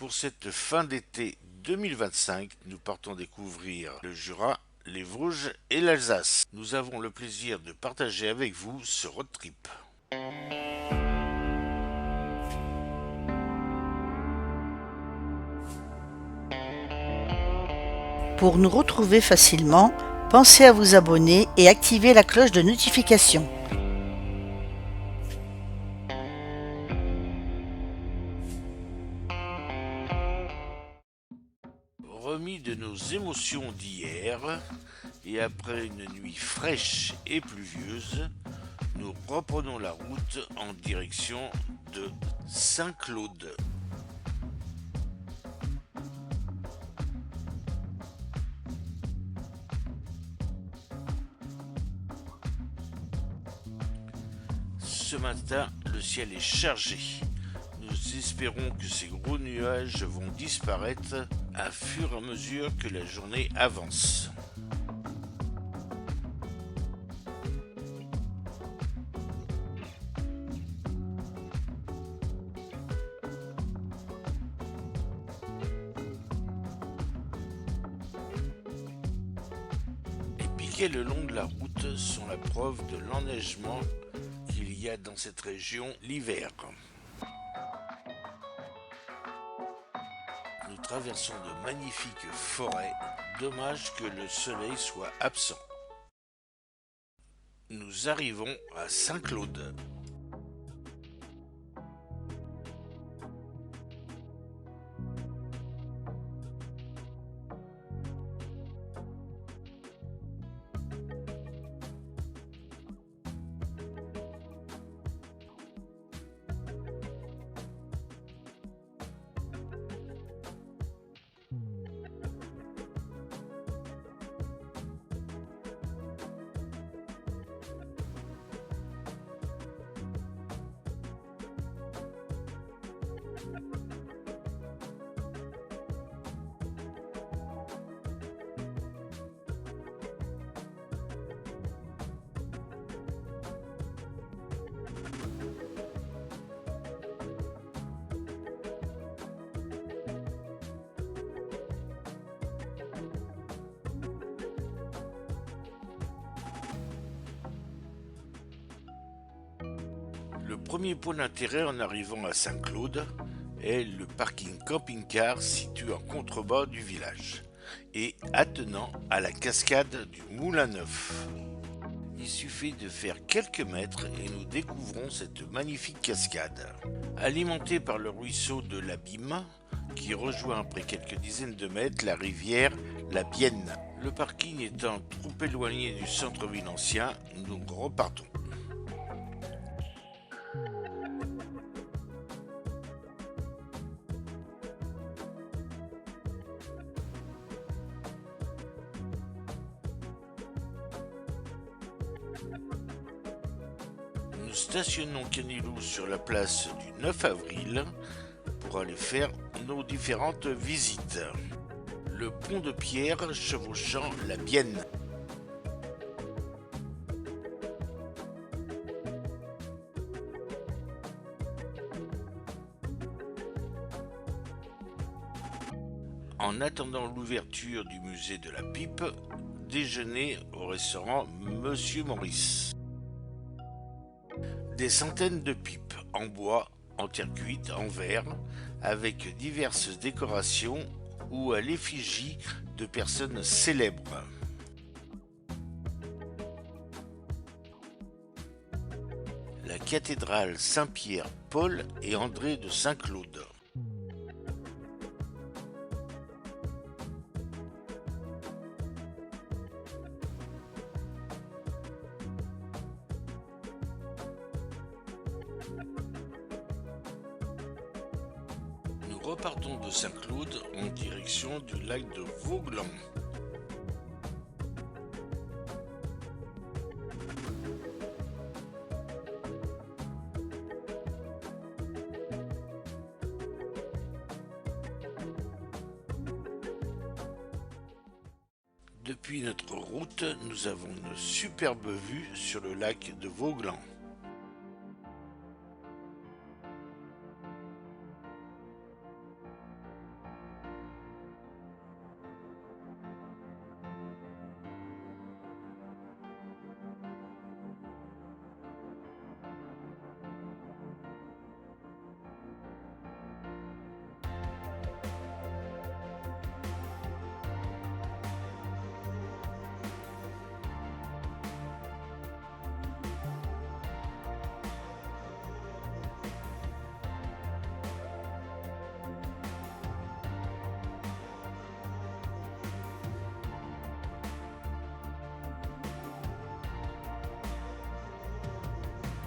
Pour cette fin d'été 2025, nous partons découvrir le Jura, les Vosges et l'Alsace. Nous avons le plaisir de partager avec vous ce road trip. Pour nous retrouver facilement, pensez à vous abonner et activer la cloche de notification. Remis de nos émotions d'hier, et après une nuit fraîche et pluvieuse, nous reprenons la route en direction de Saint-Claude. Ce matin, le ciel est chargé. Nous espérons que ces gros nuages vont disparaître à fur et à mesure que la journée avance. Les piquets le long de la route sont la preuve de l'enneigement qu'il y a dans cette région l'hiver. Nous traversons de magnifiques forêts, dommage que le soleil soit absent. Nous arrivons à Saint-Claude. Le premier point d'intérêt en arrivant à Saint-Claude est le parking camping-car situé en contrebas du village et attenant à la cascade du Moulin Neuf. Il suffit de faire quelques mètres et nous découvrons cette magnifique cascade. Alimentée par le ruisseau de l'Abîme, qui rejoint après quelques dizaines de mètres la rivière la Bienne. Le parking étant trop éloigné du centre-ville ancien, nous repartons. Nous stationnons Canilou sur la place du 9 avril pour aller faire nos différentes visites. Le pont de pierre chevauchant la Bienne. En attendant l'ouverture du musée de la pipe, déjeuner au restaurant Monsieur Maurice. Des centaines de pipes en bois, en terre cuite, en verre, avec diverses décorations ou à l'effigie de personnes célèbres. La cathédrale Saint-Pierre, Paul et André de Saint-Claude. Nous repartons de Saint-Claude en direction du lac de Voglan. Depuis notre route, nous avons une superbe vue sur le lac de Voglan.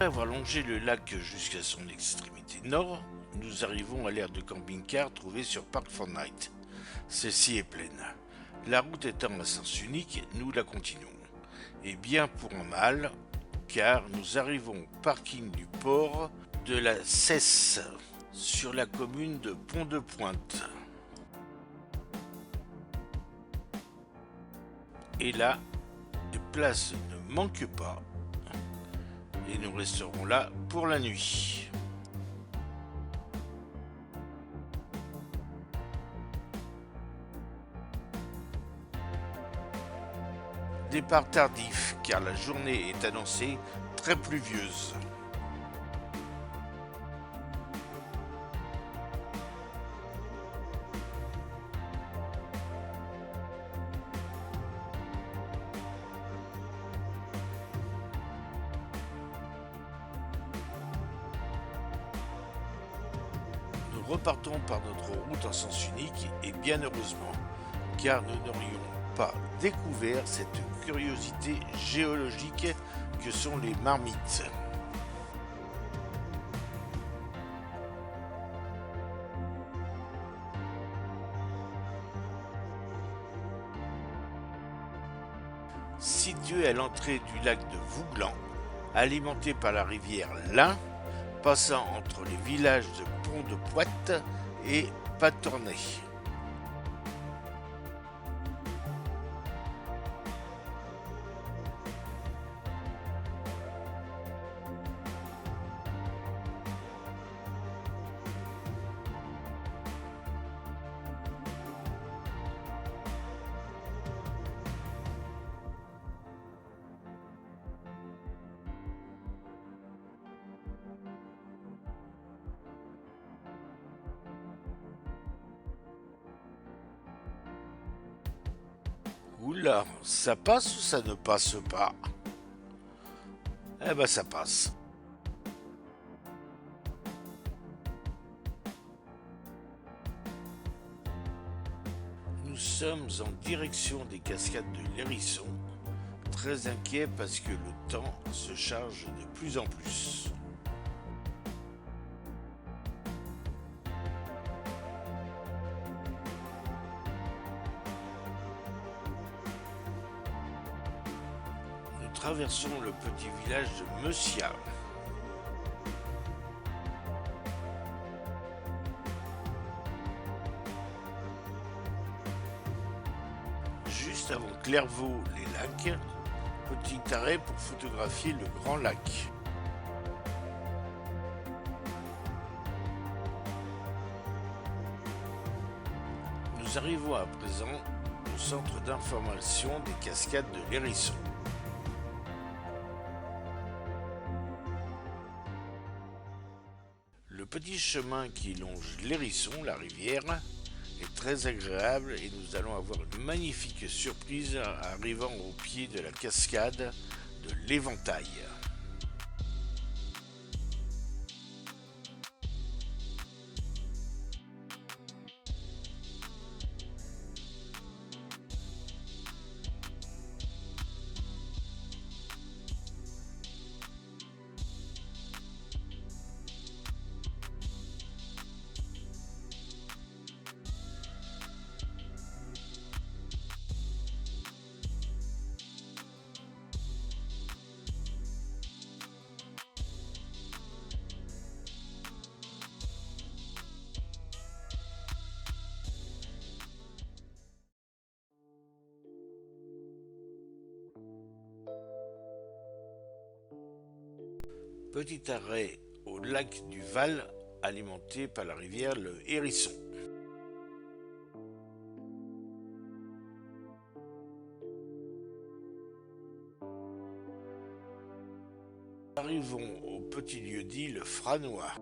Après avoir longé le lac jusqu'à son extrémité nord, nous arrivons à l'aire de camping-car trouvée sur Park Fortnite. Celle-ci est pleine. La route étant à sens unique, nous la continuons. Et bien pour un mal, car nous arrivons au parking du port de la Cesse, sur la commune de Pont-de-Pointe. Et là, les places ne manquent pas, et nous resterons là pour la nuit. Départ tardif car la journée est annoncée très pluvieuse. Nous repartons par notre route en sens unique et bien heureusement, car nous n'aurions pas découvert cette curiosité géologique que sont les marmites. Situé à l'entrée du lac de Vouglan, alimenté par la rivière l'Ain, passant entre les villages de Pont-de-Pointe et Patornay. Oula, ça passe ou ça ne passe pas? Eh ben ça passe. Nous sommes en direction des cascades de l'Hérisson, très inquiet parce que le temps se charge de plus en plus. Nous traversons le petit village de Messia. Juste avant Clairvaux-les-Lacs, petit arrêt pour photographier le Grand Lac. Nous arrivons à présent au centre d'information des cascades de l'Hérisson. Le petit chemin qui longe l'Hérisson, la rivière, est très agréable et nous allons avoir une magnifique surprise arrivant au pied de la cascade de l'Éventail. Petit arrêt au lac du Val, alimenté par la rivière le Hérisson. Arrivons au petit lieu-dit le Franois.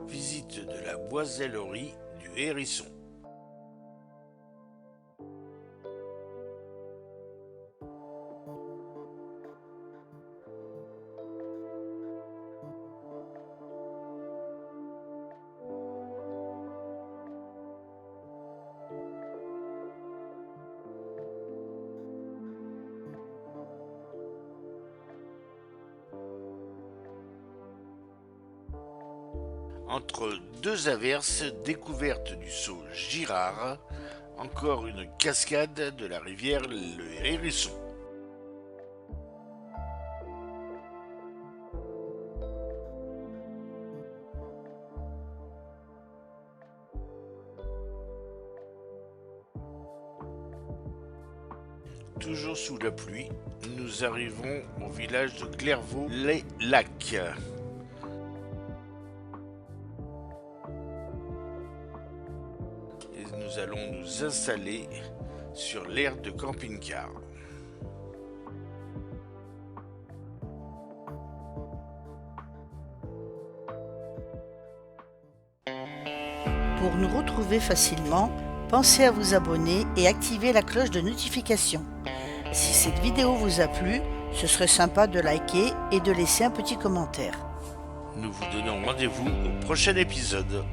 Visite de la boisellerie du Hérisson. Entre deux averses, découverte du saut Girard, encore une cascade de la rivière le Hérisson. Toujours sous la pluie, nous arrivons au village de Clairvaux-les-Lacs. Et nous allons nous installer sur l'aire de camping-car. Pour nous retrouver facilement, pensez à vous abonner et activer la cloche de notification. Si cette vidéo vous a plu, ce serait sympa de liker et de laisser un petit commentaire. Nous vous donnons rendez-vous au prochain épisode.